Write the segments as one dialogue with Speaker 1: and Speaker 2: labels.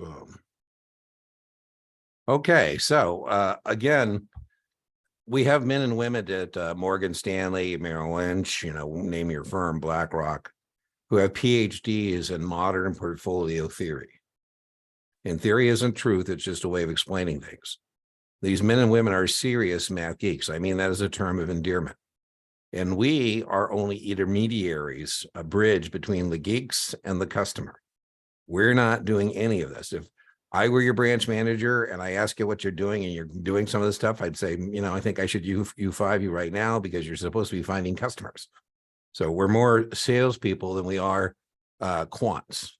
Speaker 1: Boom. Okay, so again, we have men and women at Morgan Stanley, Merrill Lynch, name your firm, BlackRock, who have PhDs in modern portfolio theory. And theory isn't truth, it's just a way of explaining things. These men and women are serious math geeks. I mean that as a term of endearment. And we are only intermediaries, a bridge between the geeks and the customer. We're not doing any of this. If I were your branch manager and I ask you what you're doing and you're doing some of this stuff, I'd say, I think I should U5 you right now because you're supposed to be finding customers. So we're more salespeople than we are quants.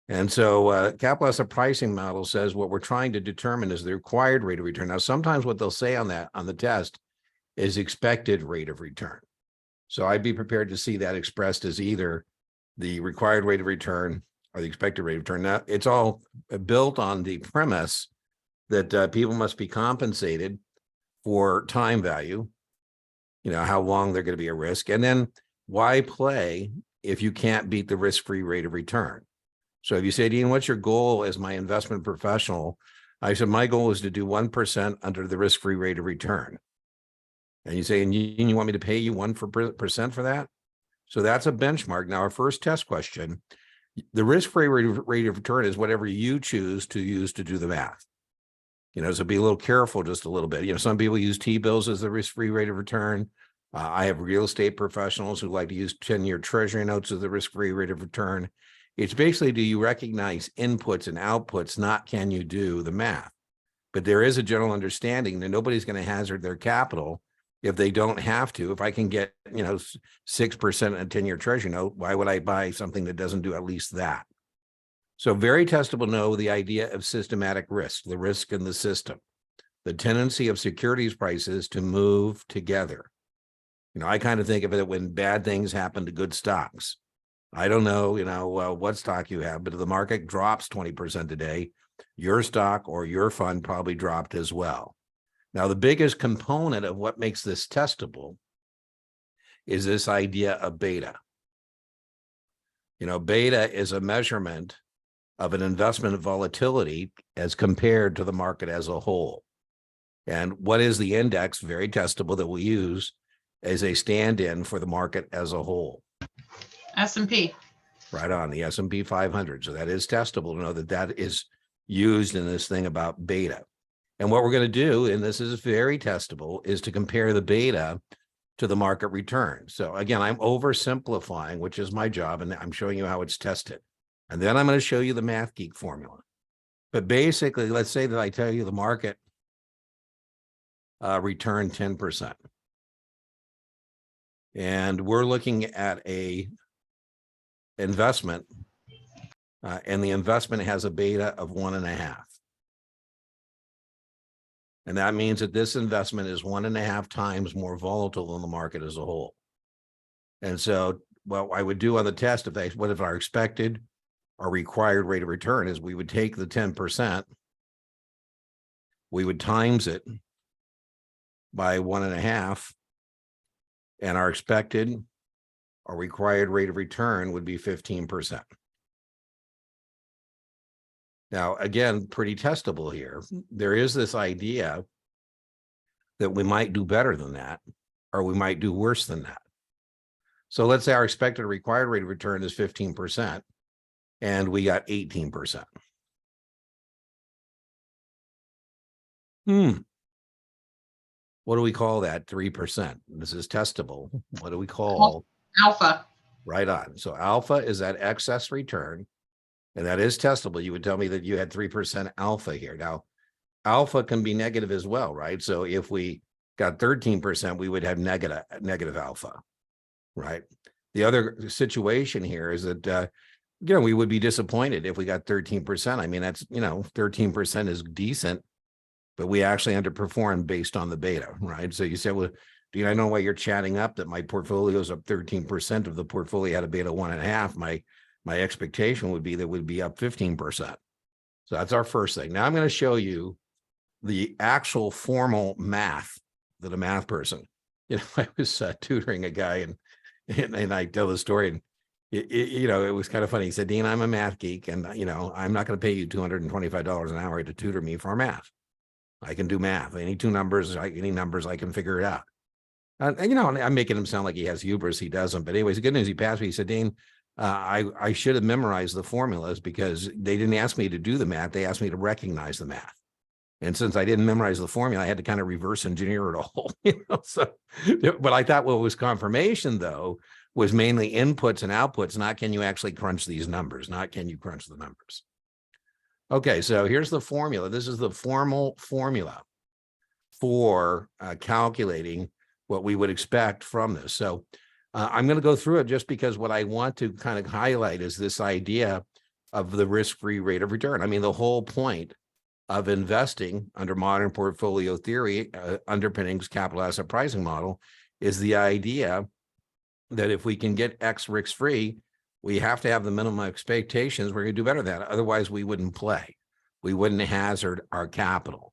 Speaker 1: And so capital asset pricing model says what we're trying to determine is the required rate of return. Now, sometimes what they'll say on the test is expected rate of return. So I'd be prepared to see that expressed as either the required rate of return or the expected rate of return. Now, it's all built on the premise that people must be compensated for time value, how long they're going to be at risk. And then why play if you can't beat the risk-free rate of return? So if you say, Dean, what's your goal as my investment professional? I said, my goal is to do 1% under the risk-free rate of return. And you say, and you want me to pay you 1% for that? So that's a benchmark. Now, our first test question, the risk-free rate of return is whatever you choose to use to do the math. So be a little careful just a little bit. Some people use T-bills as the risk-free rate of return. I have real estate professionals who like to use 10-year treasury notes as the risk-free rate of return. It's basically, do you recognize inputs and outputs, not can you do the math? But there is a general understanding that nobody's going to hazard their capital if they don't have to. If I can get, 6% in a 10-year treasury note, why would I buy something that doesn't do at least that? So very testable know the idea of systematic risk, the risk in the system, the tendency of securities prices to move together. I kind of think of it when bad things happen to good stocks. I don't know, what stock you have, but if the market drops 20% today, your stock or your fund probably dropped as well. Now, the biggest component of what makes this testable is this idea of beta. Beta is a measurement of an investment volatility as compared to the market as a whole. And what is the index, very testable, that we use as a stand-in for the market as a whole?
Speaker 2: S&P.
Speaker 1: Right on, the S&P 500. So that is testable to know that is used in this thing about beta. And what we're going to do, and this is very testable, is to compare the beta to the market return. So again, I'm oversimplifying, which is my job, and I'm showing you how it's tested. And then I'm going to show you the Math Geek formula. But basically, let's say that I tell you the market returned 10%. And we're looking at a investment, and the investment has a beta of 1.5. And that means that this investment is 1.5 times more volatile than the market as a whole. And so what I would do on the test, what if our expected or required rate of return is, we would take the 10%, we would times it by 1.5, and our expected or required rate of return would be 15%. Now, again, pretty testable here. There is this idea that we might do better than that, or we might do worse than that. So let's say our expected or required rate of return is 15%, and we got 18%. What do we call that? 3%. This is testable. What do we call?
Speaker 2: Alpha.
Speaker 1: Right on. So alpha is that excess return, and that is testable. You would tell me that you had 3% alpha here. Now, alpha can be negative as well, right? So if we got 13%, we would have negative alpha, right? The other situation here is that, we would be disappointed if we got 13%. I mean, that's, 13% is decent, but we actually underperformed based on the beta, right? So you say, well, Dean, I know why you're chatting up that my portfolio is up 13%. If the portfolio had a beta 1.5, my expectation would be that we'd be up 15%. So that's our first thing. Now I'm going to show you the actual formal math that a math person, I was tutoring a guy and I tell the story, and you know, it was kind of funny. He said, Dean, I'm a math geek, and you know, I'm not going to pay you $225 an hour to tutor me for math. I can do math. Any numbers I can figure it out. And you know, I'm making him sound like he has hubris. He doesn't. But anyways, the good news, he passed me. He said, Dean, I should have memorized the formulas because they didn't ask me to do the math. They asked me to recognize the math. And since I didn't memorize the formula, I had to kind of reverse engineer it all. You know, so, but I thought what was confirmation, though, was mainly inputs and outputs, not can you actually crunch these numbers, not can you crunch the numbers. Okay, so here's the formula. This is the formal formula for calculating what we would expect from this. So I'm going to go through it just because what I want to kind of highlight is this idea of the risk-free rate of return. I mean, the whole point of investing under modern portfolio theory, underpinnings capital asset pricing model, is the idea that if we can get X risk-free, we have to have the minimum expectations. We're going to do better than that. Otherwise, we wouldn't play. We wouldn't hazard our capital.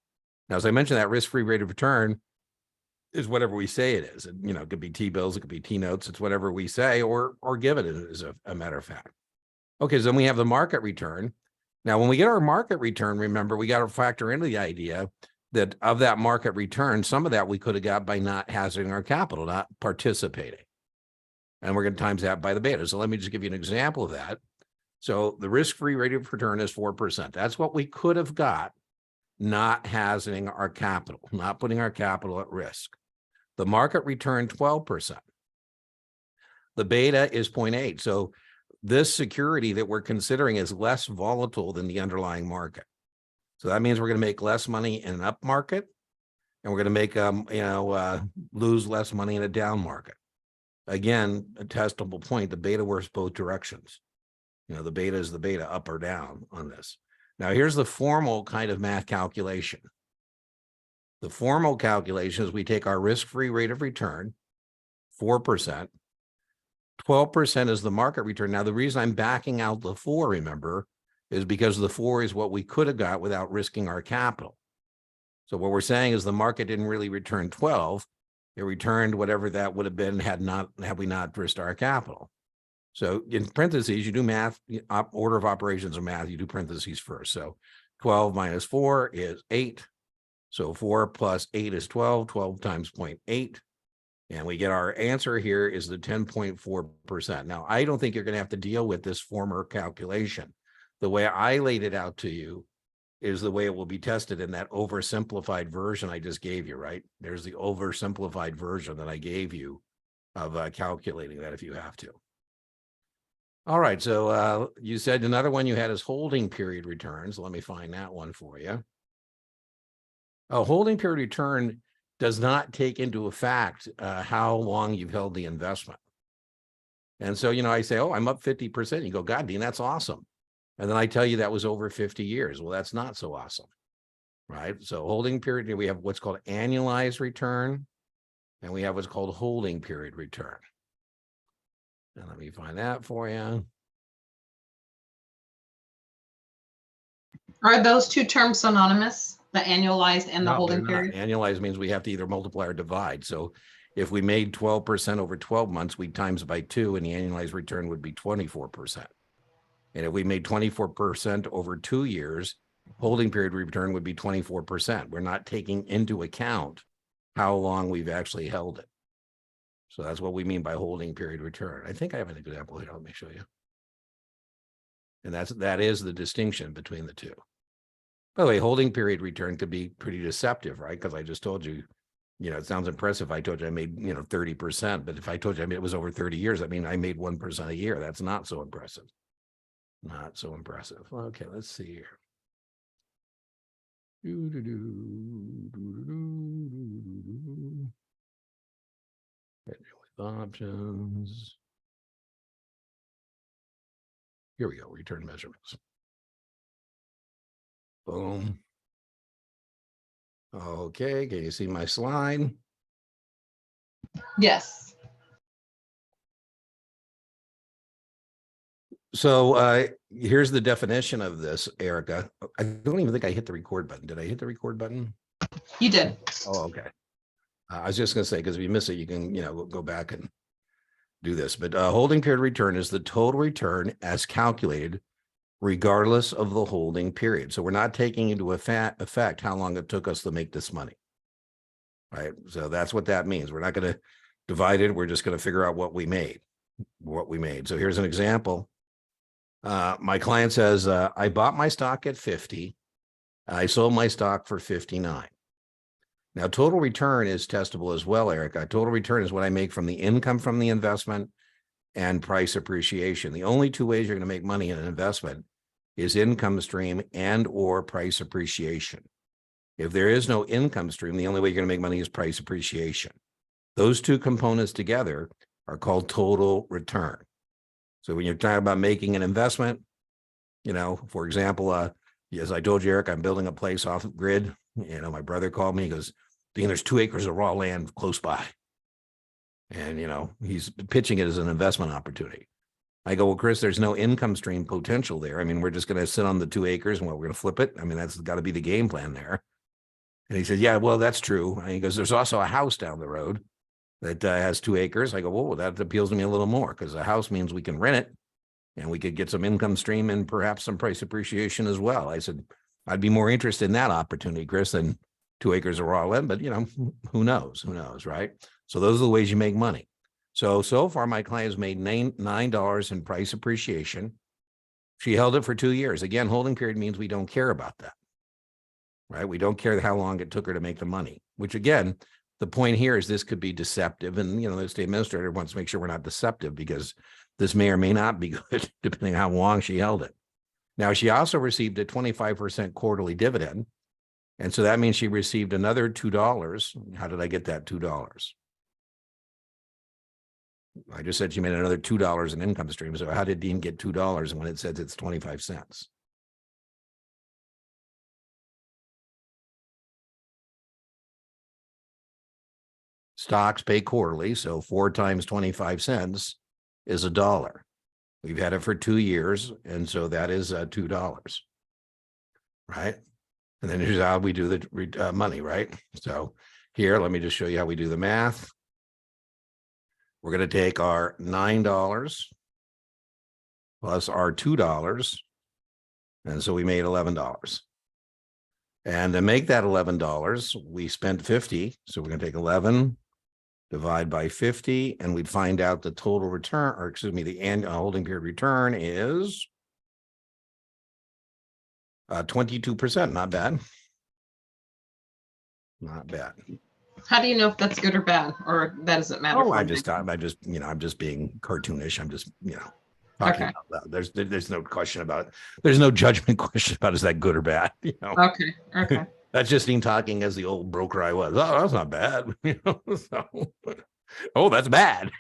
Speaker 1: Now, as I mentioned, that risk-free rate of return is whatever we say it is. You know, it could be T-bills, it could be T-notes. It's whatever we say or give it as a matter of fact. Okay, so then we have the market return. Now, when we get our market return, remember, we got to factor into the idea that of that market return, some of that we could have got by not hazarding our capital, not participating. And we're going to times that by the beta. So let me just give you an example of that. So the risk-free rate of return is 4%. That's what we could have got not hazarding our capital, not putting our capital at risk. The market return, 12%. The beta is 0.8. So this security that we're considering is less volatile than the underlying market. So that means we're going to make less money in an up market, and we're going to make, lose less money in a down market. Again, a testable point, the beta works both directions. You know, the beta is the beta up or down on this. Now, here's the formal kind of math calculation. The formal calculation is we take our risk-free rate of return, 4%. 12% is the market return. Now, the reason I'm backing out the 4, remember, is because the 4 is what we could have got without risking our capital. So what we're saying is the market didn't really return 12. It returned whatever that would have been had we not risked our capital. So in parentheses, you do math, order of operations of math, you do parentheses first. So 12 minus 4 is 8. So 4 plus 8 is 12, 12 times 0.8. And we get our answer here is the 10.4%. Now, I don't think you're going to have to deal with this former calculation. The way I laid it out to you is the way it will be tested in that oversimplified version I just gave you, right? There's the oversimplified version that I gave you of calculating that if you have to. All right, so you said another one you had is holding period returns. Let me find that one for you. A holding period return does not take into effect how long you've held the investment. And so, you know, I say, oh, I'm up 50%. You go, God, Dean, that's awesome. And then I tell you that was over 50 years. Well, that's not so awesome, right? So holding period, we have what's called annualized return, and we have what's called holding period return. And let me find that for you.
Speaker 2: Are those two terms synonymous, the annualized and the
Speaker 1: No,
Speaker 2: holding
Speaker 1: they're not.
Speaker 2: period?
Speaker 1: Annualized means we have to either multiply or divide. So if we made 12% over 12 months, we times by 2, and the annualized return would be 24%. And if we made 24% over 2 years, holding period return would be 24%. We're not taking into account how long we've actually held it. So that's what we mean by holding period return. I think I have an example here. Let me show you. And that is the distinction between the two. By the way, holding period return could be pretty deceptive, right? Because I just told you, you know, it sounds impressive. I told you I made, 30%, but if I told you it was over 30 years, I mean, I made 1% a year. That's not so impressive. Not so impressive. Okay, let's see here. With options. Here we go, return measurements. Boom. Okay, can you see my slide?
Speaker 2: Yes.
Speaker 1: So here's the definition of this, Erica. I don't even think I hit the record button. Did I hit the record button?
Speaker 2: You did.
Speaker 1: Oh, okay. I was just going to say, because if you miss it, you can, go back and do this, but holding period return is the total return as calculated regardless of the holding period. So we're not taking into effect how long it took us to make this money. Right. So that's what that means. We're not going to divide it. We're just going to figure out what we made. So here's an example. My client says, I bought my stock at 50. I sold my stock for 59. Now, total return is testable as well, Eric. Total return is what I make from the income from the investment and price appreciation. The only two ways you're going to make money in an investment is income stream and or price appreciation. If there is no income stream, the only way you're going to make money is price appreciation. Those two components together are called total return. So when you're talking about making an investment, for example, as I told you, Eric, I'm building a place off the grid. My brother called me, he goes, Dean, there's 2 acres of raw land close by. And, he's pitching it as an investment opportunity. I go, well, Chris, there's no income stream potential there. I mean, we're just going to sit on the 2 acres and we're going to flip it. I mean, that's got to be the game plan there. And he said, yeah, well, that's true. And he goes, there's also a house down the road that has 2 acres. I go, well, that appeals to me a little more because a house means we can rent it and we could get some income stream and perhaps some price appreciation as well. I said, I'd be more interested in that opportunity, Chris, than 2 acres of raw land, but who knows, right? So those are the ways you make money. So far my client has made $9 in price appreciation. She held it for 2 years. Again, holding period means we don't care about that, right? We don't care how long it took her to make the money, which again, the point here is this could be deceptive. And, the state administrator wants to make sure we're not deceptive because this may or may not be good depending on how long she held it. Now, she also received a 25% quarterly dividend. And so that means she received another $2. How did I get that $2? I just said she made another $2 in income stream. So how did Dean get $2 when it says it's 25 cents? Stocks pay quarterly. So 4 times 25 cents is $1. We've had it for 2 years. And so that is $2. Right. And then here's how we do the money. Right. So here, let me just show you how we do the math. We're going to take our $9 plus our $2. And so we made $11. And to make that $11, we spent 50. So we're going to take 11, divide by 50, and we'd find out the total return, or excuse me, the annual holding period return is 22%. Not bad. Not bad.
Speaker 2: How do you know if that's good or bad, or that doesn't matter?
Speaker 1: Oh, I'm just being cartoonish. I'm just, talking about that. There's no question about it. There's no judgment question about is that good or bad,
Speaker 2: Okay.
Speaker 1: That's just Dean talking as the old broker I was. Oh, that's not bad, oh, that's bad,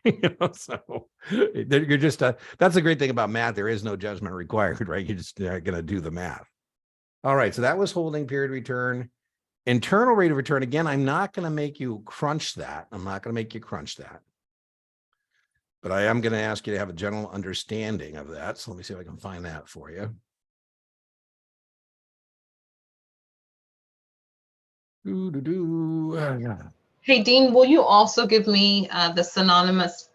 Speaker 1: so you're just, that's the great thing about math. There is no judgment required, right? You're just going to do the math. All right. So that was holding period return. Internal rate of return, again, I'm not going to make you crunch that. But I am going to ask you to have a general understanding of that. So let me see if I can find that for you.
Speaker 2: Hey, Dean, will you also give me the synonymous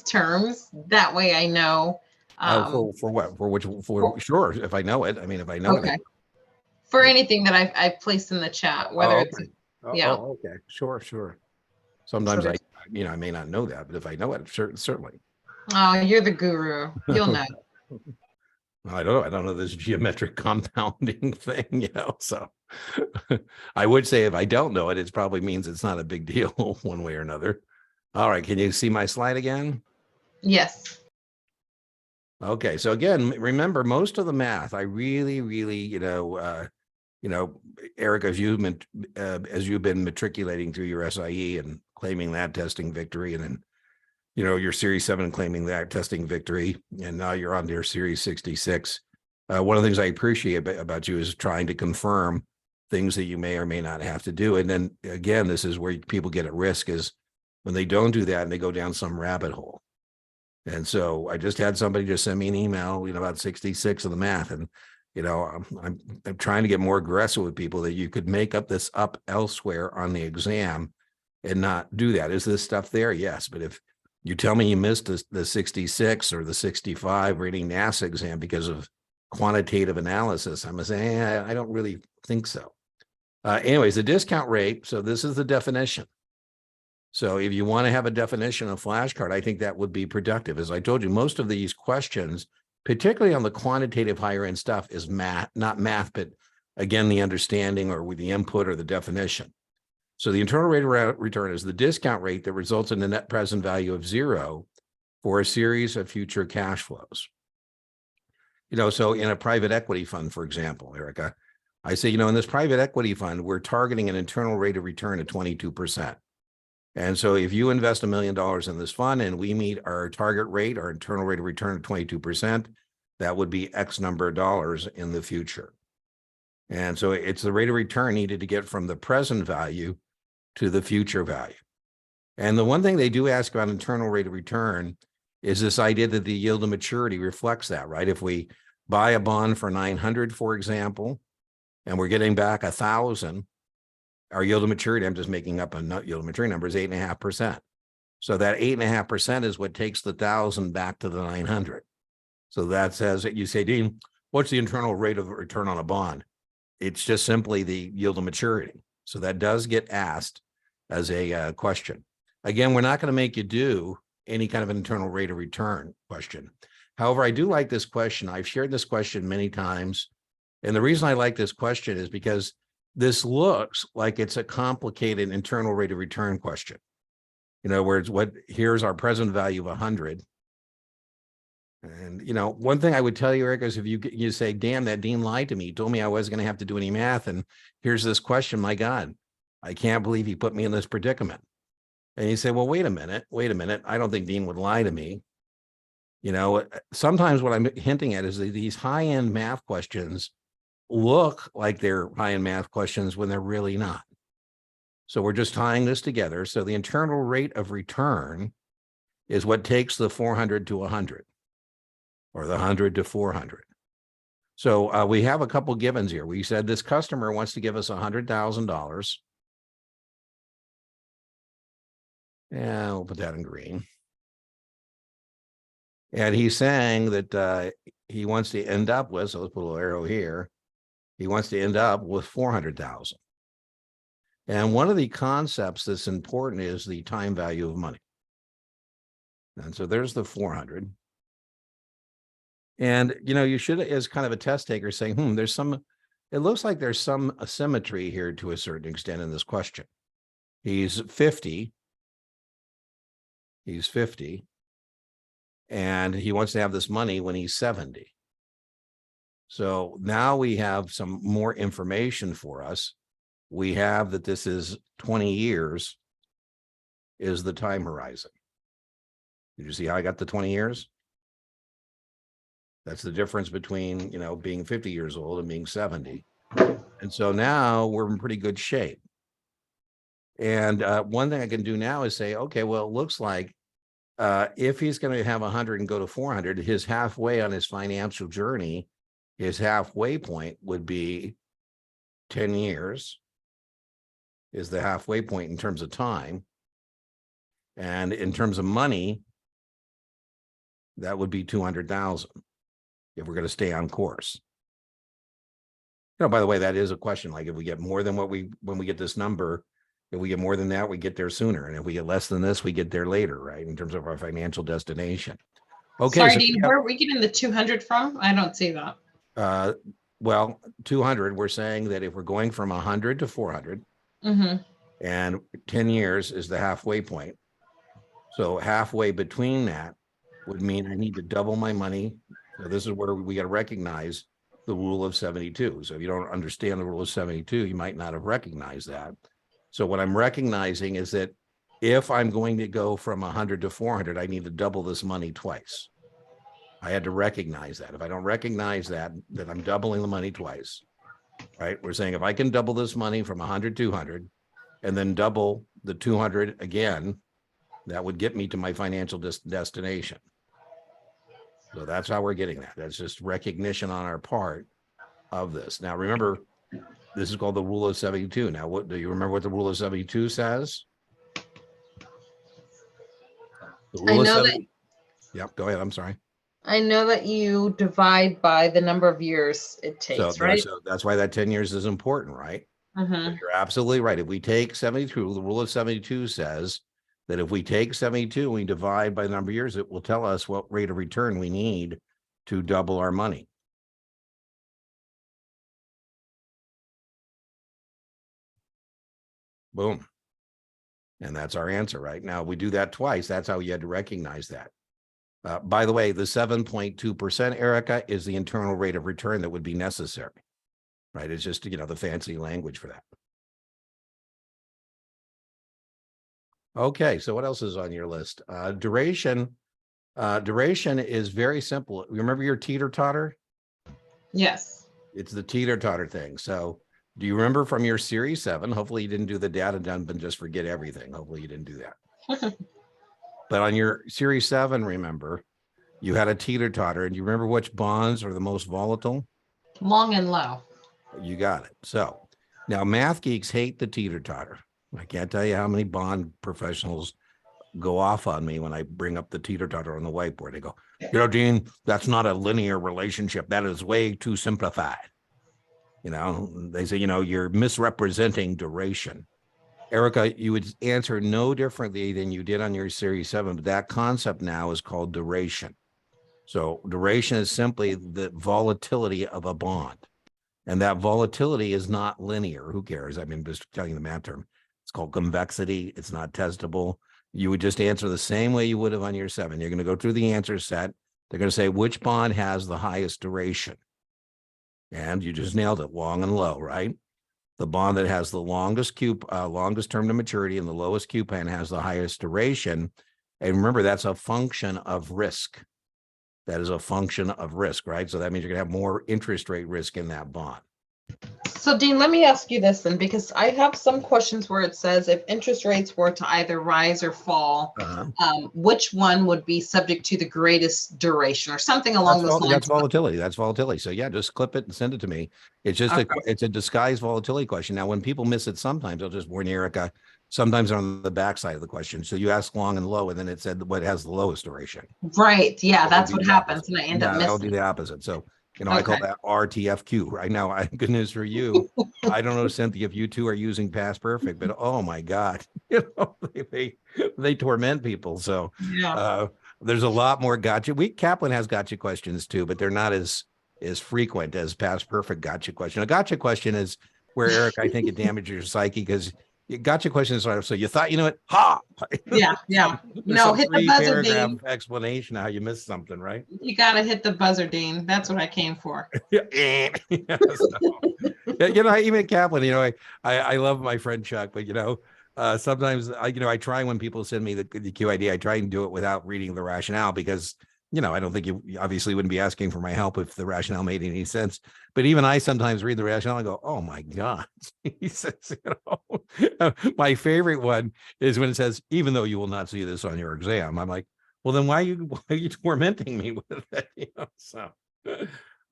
Speaker 2: terms? That way I know.
Speaker 1: For what? Sure. If I know it. I mean, if I know it.
Speaker 2: For anything that I've placed in the chat, whether it's, yeah.
Speaker 1: Oh, okay. Sure. Sometimes I may not know that, but if I know it, certainly.
Speaker 2: Oh, you're the guru. You'll know.
Speaker 1: I don't know this geometric compounding thing, so I would say if I don't know it, it probably means it's not a big deal one way or another. All right. Can you see my slide again?
Speaker 2: Yes.
Speaker 1: Okay. So again, remember most of the math, I really, Eric, as you've been matriculating through your SIE and claiming that testing victory, and then, your Series 7 claiming that testing victory, and now you're on your Series 66. One of the things I appreciate about you is trying to confirm things that you may or may not have to do. And then again, this is where people get at risk is when they don't do that and they go down some rabbit hole. And so I just had somebody just send me an email, about 66 of the math. And, I'm trying to get more aggressive with people that you could make this up elsewhere on the exam and not do that. Is this stuff there? Yes. But if You tell me you missed the 66 or the 65 rating NASA exam because of quantitative analysis. I'm saying, I don't really think so. Anyways, the discount rate. So this is the definition. So if you want to have a definition of flashcard, I think that would be productive. As I told you, most of these questions, particularly on the quantitative higher end stuff, is math, not math, but again, the understanding or with the input or the definition. So the internal rate of return is the discount rate that results in a net present value of 0 for a series of future cash flows. So in a private equity fund, for example, Erica, I say, in this private equity fund, we're targeting an internal rate of return of 22%. And so if you invest $1 million in this fund and we meet our target rate, our internal rate of return of 22%, that would be X number of dollars in the future. And so it's the rate of return needed to get from the present value to the future value. And the one thing they do ask about internal rate of return is this idea that the yield to maturity reflects that, right? If we buy a bond for 900, for example, and we're getting back 1,000, our yield to maturity, I'm just making up a yield to maturity number, is 8.5%. So that 8.5% is what takes the 1,000 back to the 900. So that says that you say, Dean, what's the internal rate of return on a bond? It's just simply the yield to maturity. So that does get asked as a question. Again, we're not going to make you do any kind of an internal rate of return question. However, I do like this question. I've shared this question many times. And the reason I like this question is because this looks like it's a complicated internal rate of return question. In other words, here's our present value of 100. And, one thing I would tell you, Eric, is if you say, damn, that Dean lied to me. He told me I wasn't going to have to do any math. And here's this question. My God, I can't believe he put me in this predicament. And you say, well, wait a minute. I don't think Dean would lie to me. Sometimes what I'm hinting at is that these high-end math questions look like they're high-end math questions when they're really not. So we're just tying this together. So the internal rate of return is what takes the 400 to 100 or the 100 to 400. So we have a couple givens here. We said this customer wants to give us $100,000. And we'll put that in green. And he's saying that he wants to end up with, so let's put a little arrow here. He wants to end up with 400,000. And one of the concepts that's important is the time value of money. And so there's the 400. And, you should, as kind of a test taker, say, it looks like there's some asymmetry here to a certain extent in this question. He's 50. And he wants to have this money when he's 70. So now we have some more information for us. We have that this is 20 years is the time horizon. Did you see how I got the 20 years? That's the difference between, being 50 years old and being 70. And so now we're in pretty good shape. And one thing I can do now is say, okay, well, it looks like if he's going to have 100 and go to 400, his halfway on his financial journey, his halfway point would be 10 years is the halfway point in terms of time. And in terms of money, that would be 200,000 if we're going to stay on course. By the way, that is a question. Like if we get more than when we get this number, if we get more than that, we get there sooner. And if we get less than this, we get there later, right? In terms of our financial destination. Okay.
Speaker 2: Sorry, Dean, where are we getting the 200 from? I don't see that.
Speaker 1: Well, 200, we're saying that if we're going from 100 to 400 and 10 years is the halfway point. So halfway between that would mean I need to double my money. So this is where we got to recognize the rule of 72. So if you don't understand the rule of 72, you might not have recognized that. So what I'm recognizing is that if I'm going to go from 100 to 400, I need to double this money twice. I had to recognize that. If I don't recognize that I'm doubling the money twice, right? We're saying if I can double this money from 100 to 200 and then double the 200 again, that would get me to my financial destination. So that's how we're getting that. That's just recognition on our part of this. Now, remember, this is called the rule of 72. Now, do you remember what the rule of 72 says? The
Speaker 2: I
Speaker 1: rule of
Speaker 2: know that
Speaker 1: 70. Yep, go ahead. I'm sorry.
Speaker 2: you divide by the number of years it
Speaker 1: So
Speaker 2: takes, right?
Speaker 1: so that's why that 10 years is important, right?
Speaker 2: Mm-hmm.
Speaker 1: You're absolutely right. If we take 72, the rule of 72 says that if we take 72 and we divide by the number of years, it will tell us what rate of return we need to double our money. Boom. And that's our answer, right? Now, we do that twice. That's how you had to recognize that. By the way, the 7.2%, Erica, is the internal rate of return that would be necessary, right? It's just, the fancy language for that. Okay, so what else is on your list? Duration. Duration is very simple. Remember your teeter-totter?
Speaker 2: Yes.
Speaker 1: It's the teeter-totter thing. So do you remember from your Series 7? Hopefully you didn't do the data dump and just forget everything. Hopefully you didn't do that. But on your Series 7, remember, you had a teeter-totter, and you remember which bonds are the most volatile?
Speaker 2: Long and low.
Speaker 1: You got it. So now math geeks hate the teeter-totter. I can't tell you how many bond professionals go off on me when I bring up the teeter-totter on the whiteboard. They go, Dean, that's not a linear relationship. That is way too simplified. They say, you're misrepresenting duration. Erica, you would answer no differently than you did on your Series 7, but that concept now is called duration. So duration is simply the volatility of a bond. And that volatility is not linear. Who cares? I mean, just telling you the math term. It's called convexity. It's not testable. You would just answer the same way you would have on your 7. You're going to go through the answer set. They're going to say, which bond has the highest duration? And you just nailed it, long and low, right? The bond that has the longest term to maturity and the lowest coupon has the highest duration. And remember, that's a function of risk. That is a function of risk, right? So that means you're going to have more interest rate risk in that bond.
Speaker 2: So Dean, let me ask you this then, because I have some questions where it says if interest rates were to either rise or fall, which one would be subject to the greatest duration or something along those lines?
Speaker 1: That's volatility. That's volatility. So yeah, just clip it and send it to me. It's just it's a disguised volatility question. Now, when people miss it, sometimes I'll just warn you, Erica, sometimes on the backside of the question. So you ask long and low, and then it said what has the lowest duration.
Speaker 2: Right. Yeah, that's what happens. And I end up missing.
Speaker 1: That would be the opposite. So I call that RTFQ right now. Good news for you. I don't know, Cynthia, if you two are using past perfect, but oh my God, they torment people. So
Speaker 2: yeah.
Speaker 1: There's a lot more gotcha. Kaplan has gotcha questions too, but they're not as frequent as past perfect gotcha question. A gotcha question is where, Eric, I think it damages your psyche because gotcha questions are so you thought you know it. Ha!
Speaker 2: Yeah.
Speaker 1: No,
Speaker 2: hit the buzzer, Dean.
Speaker 1: Explanation of how you missed something, right?
Speaker 2: You gotta hit the buzzer, Dean. That's what I came for.
Speaker 1: Even Kaplan, I love my friend Chuck, but sometimes I try when people send me the QID, I try and do it without reading the rationale because I don't think you obviously wouldn't be asking for my help if the rationale made any sense. But even I sometimes read the rationale and go, oh my God. He says, my favorite one is when it says, even though you will not see this on your exam. I'm like, well, then why are you tormenting me with it? So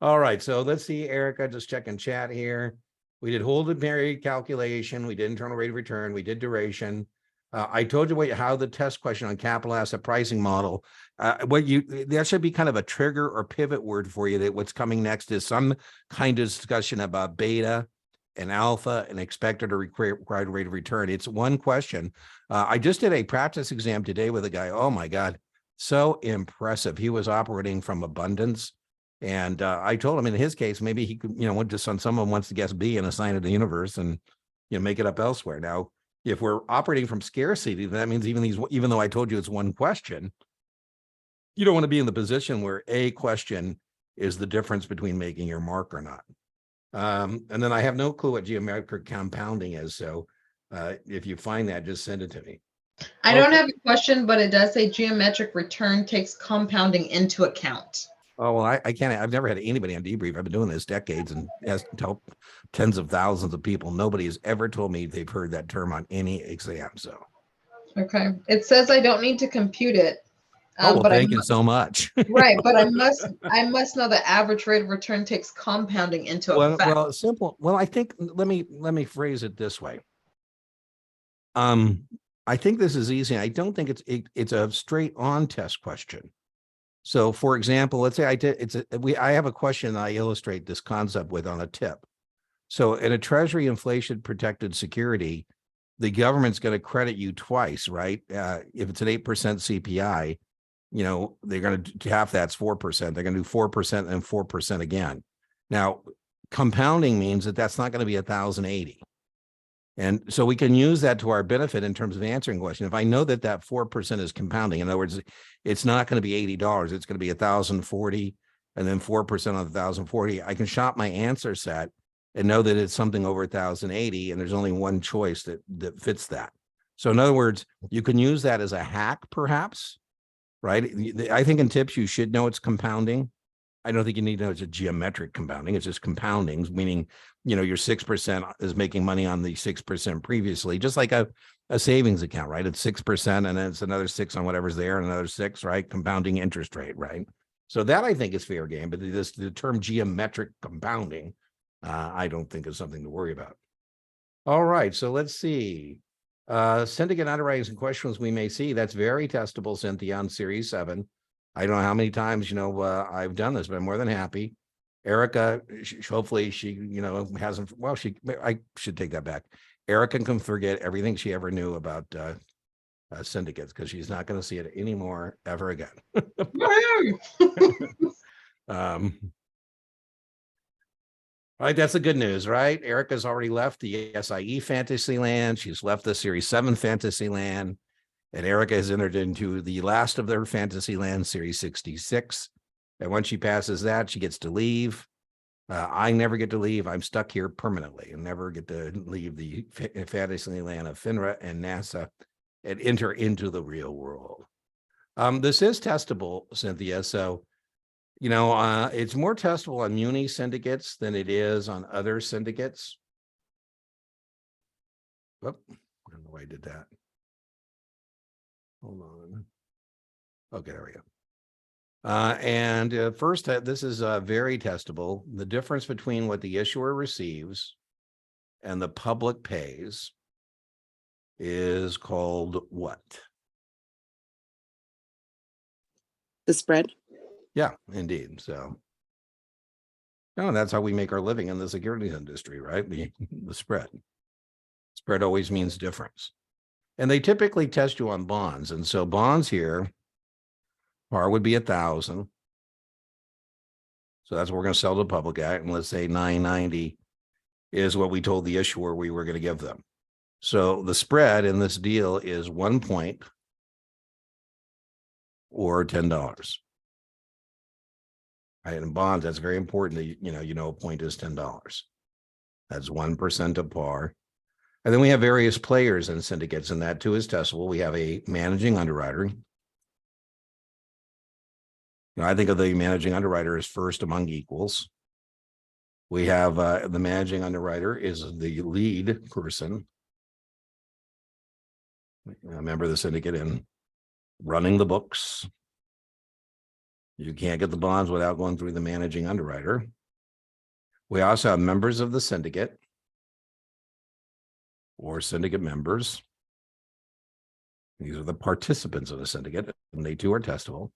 Speaker 1: all right. So let's see, Erica, just checking chat here. We did hold and period calculation. We did internal rate of return. We did duration. I told you how the test question on capital asset pricing model, that should be kind of a trigger or pivot word for you that what's coming next is some kind of discussion about beta and alpha and expected or required rate of return. It's one question. I just did a practice exam today with a guy. Oh my God, so impressive. He was operating from abundance. And I told him in his case, maybe he could, just on someone wants to guess B and assign it to the universe and, make it up elsewhere. Now, if we're operating from scarcity, that means even though I told you it's one question, you don't want to be in the position where a question is the difference between making your mark or not. And then I have no clue what geometric compounding is. So if you find that, just send it to me.
Speaker 2: I don't have a question, but it does say geometric return takes compounding into account.
Speaker 1: Oh, well, I can't. I've never had anybody on debrief. I've been doing this decades and has told tens of thousands of people. Nobody has ever told me they've heard that term on any exam. So,
Speaker 2: okay, it says I don't need to compute it.
Speaker 1: Well, but thank you so much.
Speaker 2: Right, but I must know the average rate of return takes compounding into effect.
Speaker 1: Well, simple. Well, I think let me phrase it this way. I think this is easy. I don't think it's a straight on test question. So for example, let's say I have a question I illustrate this concept with on a tip. So in a treasury inflation protected security, the government's going to credit you twice, right? If it's an 8% CPI, they're going to half that's 4%. They're going to do 4% and 4% again. Now, compounding means that's not going to be 1,080. And so we can use that to our benefit in terms of answering question. If I know that 4% is compounding, in other words, it's not going to be $80, it's going to be 1,040 and then 4% on 1,040. I can shop my answer set and know that it's something over 1,080, and there's only one choice that fits that. So in other words, you can use that as a hack, perhaps, right? I think in tips, you should know it's compounding. I don't think you need to know it's a geometric compounding. It's just compounding, meaning, your 6% is making money on the 6% previously, just like a savings account, right? It's 6% and then it's another 6 on whatever's there and another 6, right? Compounding interest rate, right? So that I think is fair game, but the term geometric compounding, I don't think is something to worry about. All right, so let's see. Syndicate underwriting and questions we may see. That's very testable, Cynthia, on Series 7. I don't know how many times, I've done this, but I'm more than happy. Erica, hopefully she, hasn't, I should take that back. Erica can forget everything she ever knew about syndicates because she's not going to see it anymore ever again. All right, that's the good news, right? Erica's already left the SIE fantasy land. She's left the Series 7 fantasy land. And Erica has entered into the last of their fantasy land, Series 66. And once she passes that, she gets to leave. I never get to leave. I'm stuck here permanently and never get to leave the fantasy land of FINRA and NASA and enter into the real world. This is testable, Cynthia. So, it's more testable on muni syndicates than it is on other syndicates. Oh, I don't know why I did that. Hold on. Okay, there we go. First, this is very testable. The difference between what the issuer receives and the public pays is called what?
Speaker 3: The spread.
Speaker 1: Yeah, indeed. So, that's how we make our living in the securities industry, right? The spread. Spread always means difference. And they typically test you on bonds. And so bonds here, par would be 1,000. So that's what we're going to sell to the public at. And let's say 990 is what we told the issuer we were going to give them. So the spread in this deal is 1 point or $10. Right? In bonds, that's very important that a point is $10. That's 1% of par. And then we have various players in syndicates, and that too is testable. We have a managing underwriter. I think of the managing underwriter as first among equals. We have the managing underwriter is the lead person, a member of the syndicate in running the books. You can't get the bonds without going through the managing underwriter. We also have members of the syndicate or syndicate members. These are the participants of the syndicate, and they too are testable.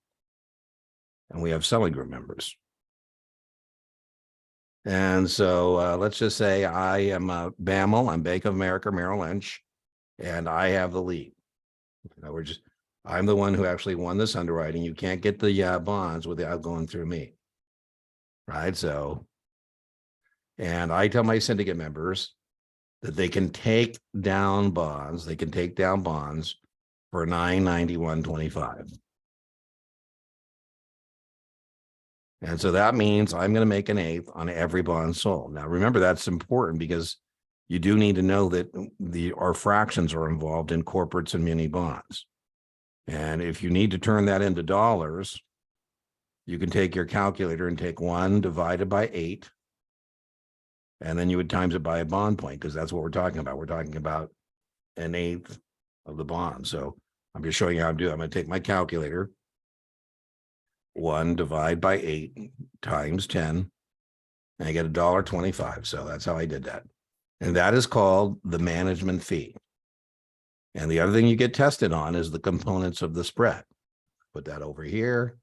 Speaker 1: And we have selling group members. And so let's just say I am BAML, I'm Bank of America Merrill Lynch, and I have the lead. I'm the one who actually won this underwriting. You can't get the bonds without going through me. Right. So, and I tell my syndicate members that they can take down bonds. They can take down bonds for $991.25. And so that means I'm going to make an eighth on every bond sold. Now, remember, that's important because you do need to know that our fractions are involved in corporates and muni bonds. And if you need to turn that into dollars, you can take your calculator and take 1 divided by 8. And then you would times it by a bond point, because that's what we're talking about. We're talking about an eighth of the bond. So I'm just showing you how to do it. I'm going to take my calculator. 1 divided by 8 times 10. And I get $1.25. So that's how I did that. And that is called the management fee. And the other thing you get tested on is the components of the spread. Put that over here.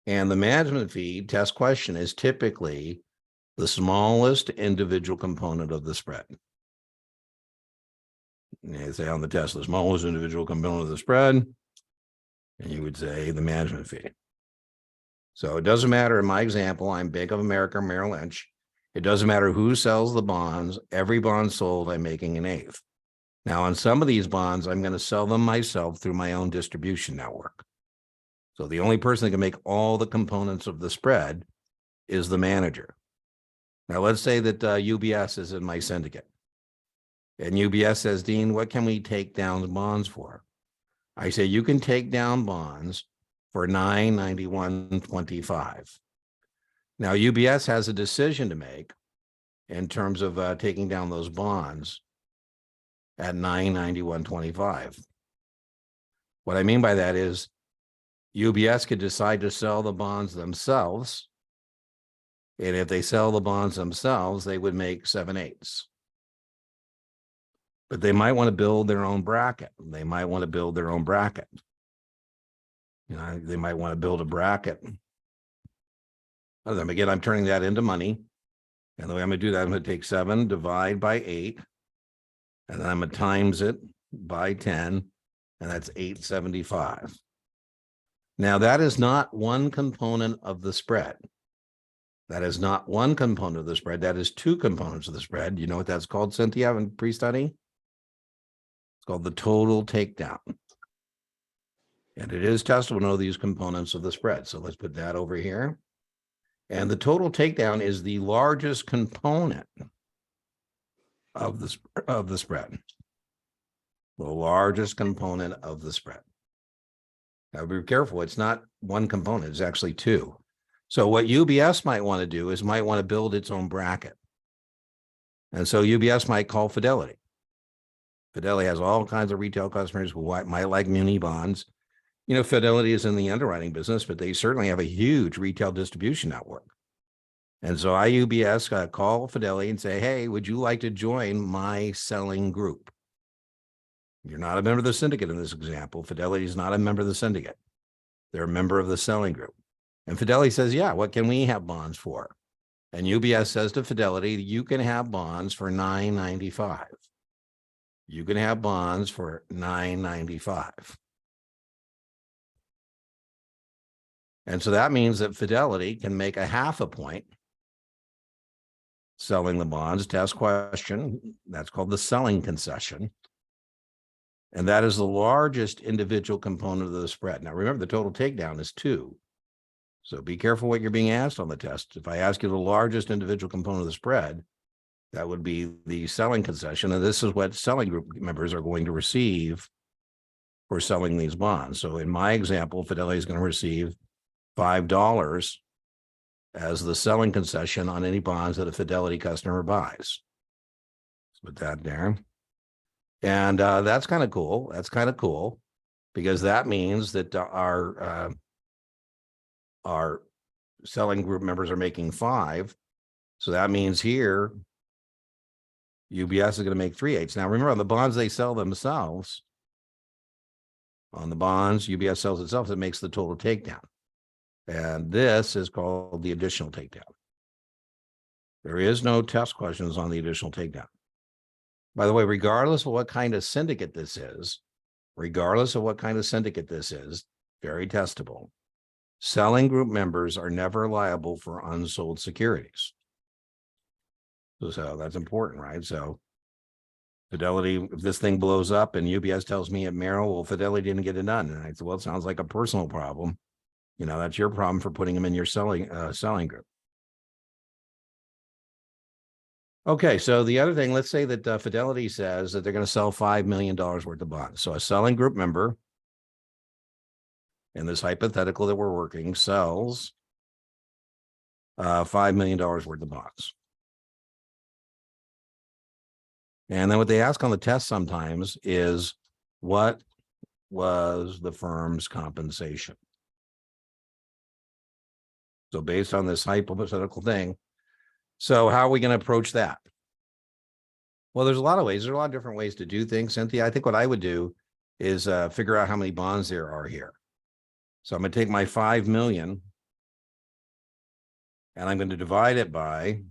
Speaker 1: And the management fee test question is typically the smallest individual component of the spread. And they say on the test, the smallest individual component of the spread, and you would say the management fee. So it doesn't matter in my example, I'm Bank of America, Merrill Lynch. It doesn't matter who sells the bonds. Every bond sold, I'm making an eighth. Now, on some of these bonds, I'm going to sell them myself through my own distribution network. So the only person that can make all the components of the spread is the manager. Now, let's say that UBS is in my syndicate. And UBS says, Dean, what can we take down bonds for? I say, you can take down bonds for $991.25. Now, UBS has a decision to make in terms of taking down those bonds at $991.25. What I mean by that is UBS could decide to sell the bonds themselves. And if they sell the bonds themselves, they would make 7/8. But they might want to build their own bracket. They might want to build their own bracket. You know, they might want to build a bracket. Again, I'm turning that into money. And the way I'm going to do that, I'm going to take 7, divide by 8. And then I'm going to times it by 10. And that's 875. Now, that is not one component of the spread. That is not one component of the spread. That is two components of the spread. You know what that's called, Cynthia, in pre-study? It's called the total takedown. And it is testable to know these components of the spread. So let's put that over here. And the total takedown is the largest component of the spread. The largest component of the spread. Now be careful, it's not one component, it's actually two. So what UBS might want to do is might want to build its own bracket. And so UBS might call Fidelity. Fidelity has all kinds of retail customers who might like muni bonds. You know, Fidelity is in the underwriting business, but they certainly have a huge retail distribution network. And so UBS call Fidelity and say, hey, would you like to join my selling group? You're not a member of the syndicate in this example. Fidelity is not a member of the syndicate. They're a member of the selling group. And Fidelity says, yeah, what can we have bonds for? And UBS says to Fidelity, you can have bonds for $9.95. You can have bonds for $9.95. And so that means that Fidelity can make a 0.5 point selling the bonds. Test question, that's called the selling concession. And that is the largest individual component of the spread. Now, remember, the total takedown is 2. So be careful what you're being asked on the test. If I ask you the largest individual component of the spread, that would be the selling concession. And this is what selling group members are going to receive for selling these bonds. So in my example, Fidelity is going to receive $5 as the selling concession on any bonds that a Fidelity customer buys. Let's put that there. And that's kind of cool. That's kind of cool because that means that our selling group members are making 5. So that means here, UBS is going to make 3/8. Now, remember, on the bonds they sell themselves, on the bonds, UBS sells itself, it makes the total takedown. And this is called the additional takedown. There is no test questions on the additional takedown. By the way, regardless of what kind of syndicate this is, very testable. Selling group members are never liable for unsold securities. So that's important, right? So Fidelity, if this thing blows up and UBS tells me at Merrill, well, Fidelity didn't get it done. And I said, well, it sounds like a personal problem. You know, that's your problem for putting them in your selling group. Okay, so the other thing, let's say that Fidelity says that they're going to sell $5 million worth of bonds. So a selling group member, in this hypothetical that we're working, sells $5 million worth of bonds. And then what they ask on the test sometimes is, what was the firm's compensation? So based on this hypothetical thing, so how are we going to approach that? Well, there's a lot of ways. There's a lot of different ways to do things, Cynthia. I think what I would do is figure out how many bonds there are here. So I'm going to take my 5 million and I'm going to divide it by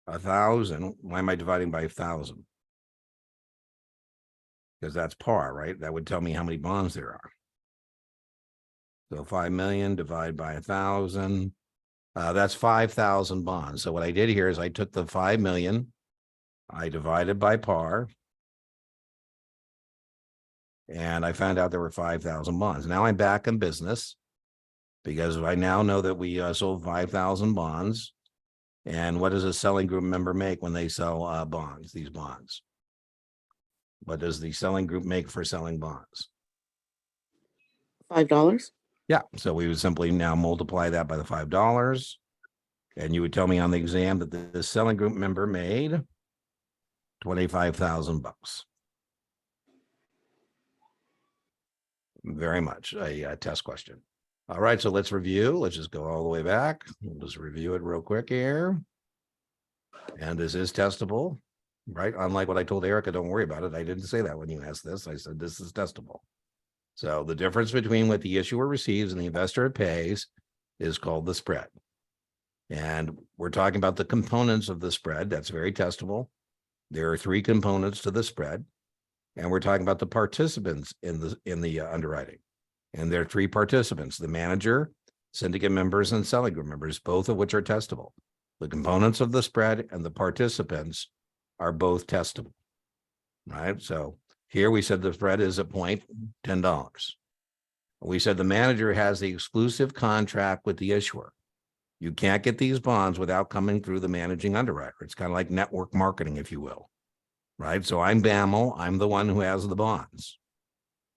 Speaker 1: 1,000. Why am I dividing by 1,000? Because that's par, right? That would tell me how many bonds there are. So 5 million divided by 1,000. That's 5,000 bonds. So what I did here is I took the 5 million, I divided by par, and I found out there were 5,000 bonds. Now I'm back in business because I now know that we sold 5,000 bonds. And what does a selling group member make when they sell bonds, these bonds? What does the selling group make for selling bonds?
Speaker 3: $5.
Speaker 1: Yeah, so we would simply now multiply that by the $5. And you would tell me on the exam that the selling group member made 25,000 bucks. Very much a test question. All right, so let's review. Let's just go all the way back. We'll just review it real quick here. And this is testable, right? Unlike what I told Erica, don't worry about it. I didn't say that when you asked this. I said this is testable. So the difference between what the issuer receives and the investor pays is called the spread. And we're talking about the components of the spread. That's very testable. There are 3 components to the spread. And we're talking about the participants in the underwriting. And there are 3 participants: the manager, syndicate members, and selling group members, both of which are testable. The components of the spread and the participants are both testable, right? So here we said the spread is at $10. We said the manager has the exclusive contract with the issuer. You can't get these bonds without coming through the managing underwriter. It's kind of like network marketing, if you will, right? So I'm BAML. I'm the one who has the bonds.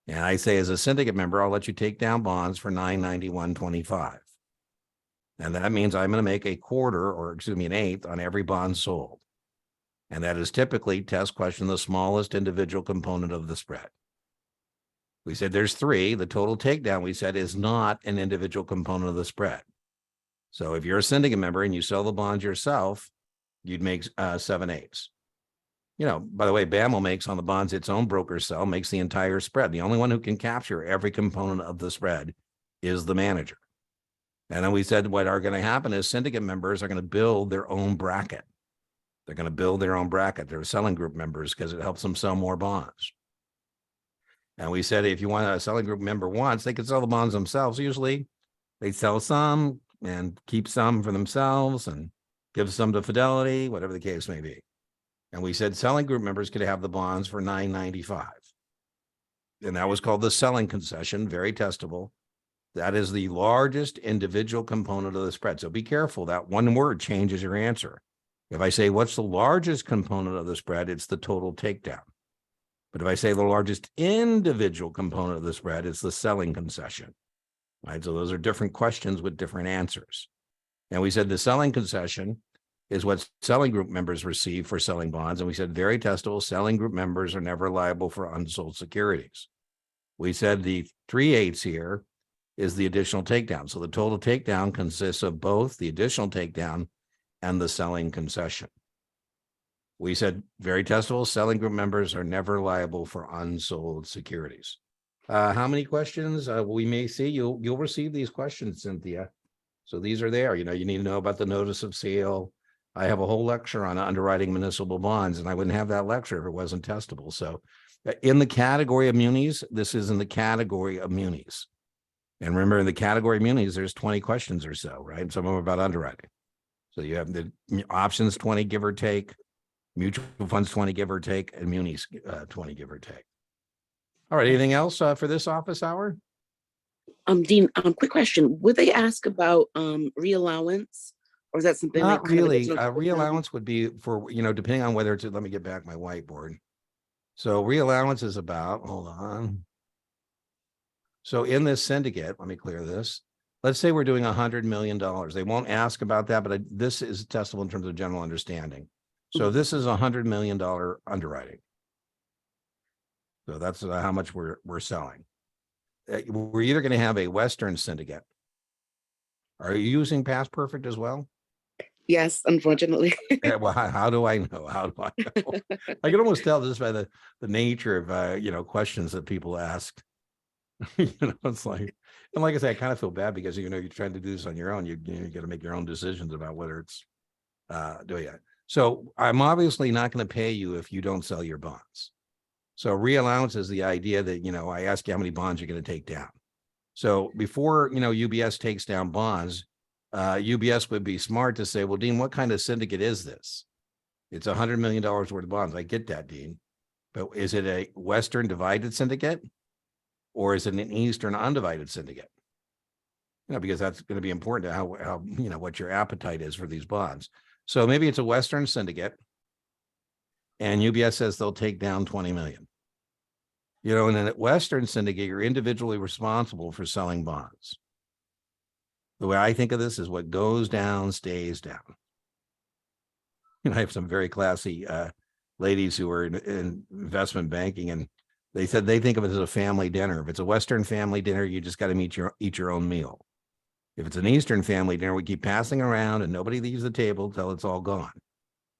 Speaker 1: And I say, as a syndicate member, I'll let you take down bonds for $991.25. And that means I'm going to make a quarter, or excuse me, an eighth on every bond sold. And that is typically, test question, the smallest individual component of the spread. We said there's 3. The total takedown, we said, is not an individual component of the spread. So if you're a syndicate member and you sell the bonds yourself, you'd make 7/8. You know, by the way, BAML makes on the bonds its own broker sell, makes the entire spread. The only one who can capture every component of the spread is the manager. And then we said what are going to happen is syndicate members are going to build their own bracket. They're going to build their own bracket. They're selling group members because it helps them sell more bonds. And we said if you want a selling group member once, they can sell the bonds themselves. Usually they sell some and keep some for themselves and give some to Fidelity, whatever the case may be. And we said selling group members could have the bonds for $9.95. And that was called the selling concession, very testable. That is the largest individual component of the spread. So be careful. That one word changes your answer. If I say, what's the largest component of the spread? It's the total takedown. But if I say the largest individual component of the spread, it's the selling concession. Right? So those are different questions with different answers. And we said the selling concession is what selling group members receive for selling bonds. And we said very testable, selling group members are never liable for unsold securities. We said the 3/8 here is the additional takedown. So the total takedown consists of both the additional takedown and the selling concession. We said very testable, selling group members are never liable for unsold securities. How many questions we may see? You'll receive these questions, Cynthia. So these are there. You know, you need to know about the notice of sale. I have a whole lecture on underwriting municipal bonds, and I wouldn't have that lecture if it wasn't testable. So in the category of munis, this is in the category of munis. And remember, in the category of munis, there's 20 questions or so, right? And some of them are about underwriting. So you have the options 20, give or take, mutual funds 20, give or take, and munis 20, give or take. All right, anything else for this office hour?
Speaker 3: Dean, quick question. Would they ask about reallowance, or is that something
Speaker 1: Not
Speaker 3: that kind of
Speaker 1: really.
Speaker 3: gets on-
Speaker 1: Reallowance would be for, you know, depending on whether it's, let me get back my whiteboard. So reallowance is about, hold on. So in this syndicate, let me clear this. Let's say we're doing $100 million. They won't ask about that, but this is testable in terms of general understanding. So this is $100 million underwriting. So that's how much we're selling. We're either going to have a Western syndicate. Are you using Past Perfect as well?
Speaker 3: Yes, unfortunately.
Speaker 1: Yeah, well, how do I know? How do I know? I can almost tell just by the nature of questions that people ask. It's like, and like I say, I kind of feel bad because you're trying to do this on your own. You got to make your own decisions about whether it's doing it. So I'm obviously not going to pay you if you don't sell your bonds. So reallowance is the idea that I ask you how many bonds you're going to take down. So before UBS takes down bonds, UBS would be smart to say, well, Dean, what kind of syndicate is this? It's $100 million worth of bonds. I get that, Dean. But is it a Western divided syndicate? Or is it an Eastern undivided syndicate? Because that's going to be important to how what your appetite is for these bonds. So maybe it's a Western syndicate, and UBS says they'll take down 20 million. And in a Western syndicate, you're individually responsible for selling bonds. The way I think of this is what goes down stays down. I have some very classy ladies who are in investment banking, and they said they think of it as a family dinner. If it's a Western family dinner, you just got to eat your own meal. If it's an Eastern family dinner, we keep passing around and nobody leaves the table till it's all gone,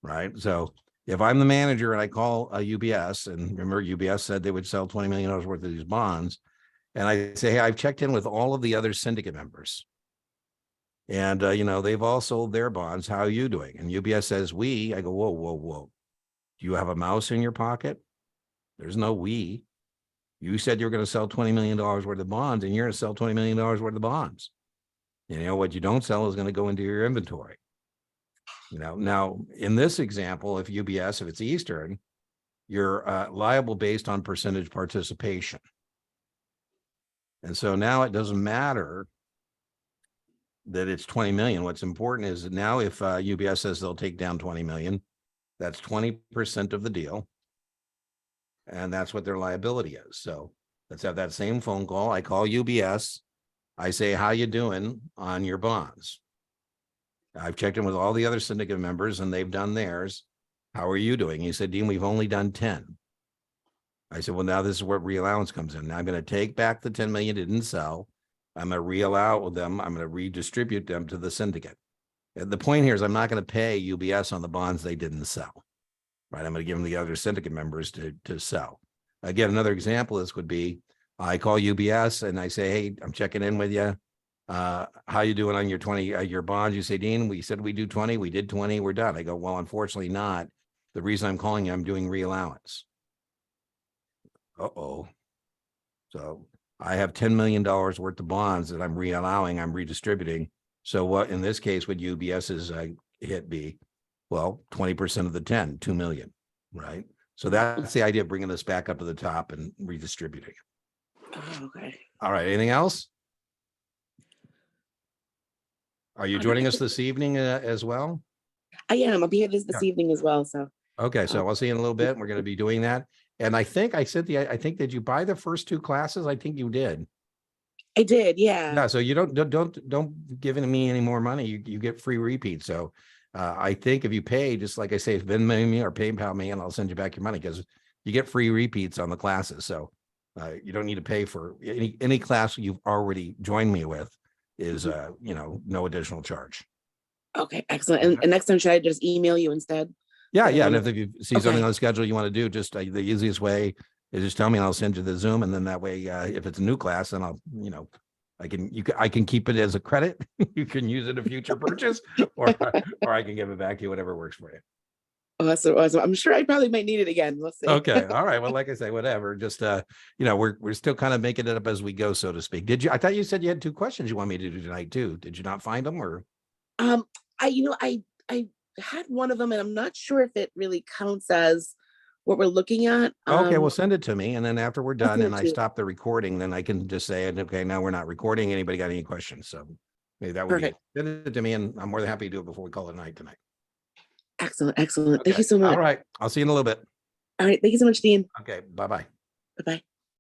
Speaker 1: right? So if I'm the manager and I call a UBS, and remember UBS said they would sell $20 million worth of these bonds, and I say, hey, I've checked in with all of the other syndicate members, and they've all sold their bonds. How are you doing? And UBS says, I go, whoa. Do you have a mouse in your pocket? There's no we. You said you were going to sell $20 million worth of bonds, and you're going to sell $20 million worth of bonds. What you don't sell is going to go into your inventory. Now in this example, if it's Eastern, you're liable based on percentage participation. And so now it doesn't matter that it's 20 million. What's important is that now if UBS says they'll take down 20 million, that's 20% of the deal. And that's what their liability is. So let's have that same phone call. I call UBS. I say, how you doing on your bonds? I've checked in with all the other syndicate members and they've done theirs. How are you doing? He said, Dean, we've only done 10. I said, well, now this is where reallowance comes in. Now I'm going to take back the 10 million didn't sell. I'm going to reallow with them. I'm going to redistribute them to the syndicate. And the point here is I'm not going to pay UBS on the bonds they didn't sell, right? I'm going to give them the other syndicate members to sell. Again, another example of this would be, I call UBS and I say, hey, I'm checking in with you. How you doing on your 20, your bonds? You say, Dean, we said we do 20, we did 20, we're done. I go, well, unfortunately not. The reason I'm calling you, I'm doing reallowance. Uh-oh. So I have $10 million worth of bonds that I'm reallowing, I'm redistributing. So what, in this case, would UBS's hit be? Well, 20% of the 10, 2 million, right? So that's the idea of bringing this back up to the top and redistributing.
Speaker 3: Okay.
Speaker 1: All right. Anything else? Are you joining us this evening as well?
Speaker 3: I am. I'll be here this
Speaker 1: Yeah.
Speaker 3: evening as well. So.
Speaker 1: Okay. So I'll see you in a little bit. We're going to be doing that. And I think I said did you buy the first 2 classes? I think you did.
Speaker 3: I did. Yeah.
Speaker 1: Yeah. So you don't give me any more money. You get free repeats. So I think if you pay, just like I say, Venmo me or PayPal me, and I'll send you back your money because you get free repeats on the classes. So you don't need to pay for any class you've already joined me with is no additional charge.
Speaker 3: Okay, excellent. And next time, should I just email you instead?
Speaker 1: Yeah. And if you see something on the schedule you want to do, just the easiest way is just tell me and I'll send you the Zoom. And then that way, if it's a new class, then I'll, I can keep it as a credit. You can use it in a future purchase, or I can give it back to you, whatever works for you.
Speaker 3: Awesome. I'm sure I probably might need it again. We'll see.
Speaker 1: Okay. All right. Well, like I say, whatever. Just we're still kind of making it up as we go, so to speak. I thought you said you had 2 questions you want me to do tonight too. Did you not find them, or?
Speaker 3: I had one of them, and I'm not sure if it really counts as what we're looking at.
Speaker 1: Okay, well, send it to me, and then after we're done and I
Speaker 3: too.
Speaker 1: stop the recording, then I can just say, okay, now we're not recording. Anybody got any questions? So maybe that would
Speaker 3: Perfect.
Speaker 1: be it. Send it to me, and I'm more than happy to do it before we call it a night tonight.
Speaker 3: Excellent.
Speaker 1: Okay.
Speaker 3: Thank you so much.
Speaker 1: All right. I'll see you in a little bit.
Speaker 3: All right. Thank you so much, Dean.
Speaker 1: Okay. Bye-bye.
Speaker 3: Bye-bye.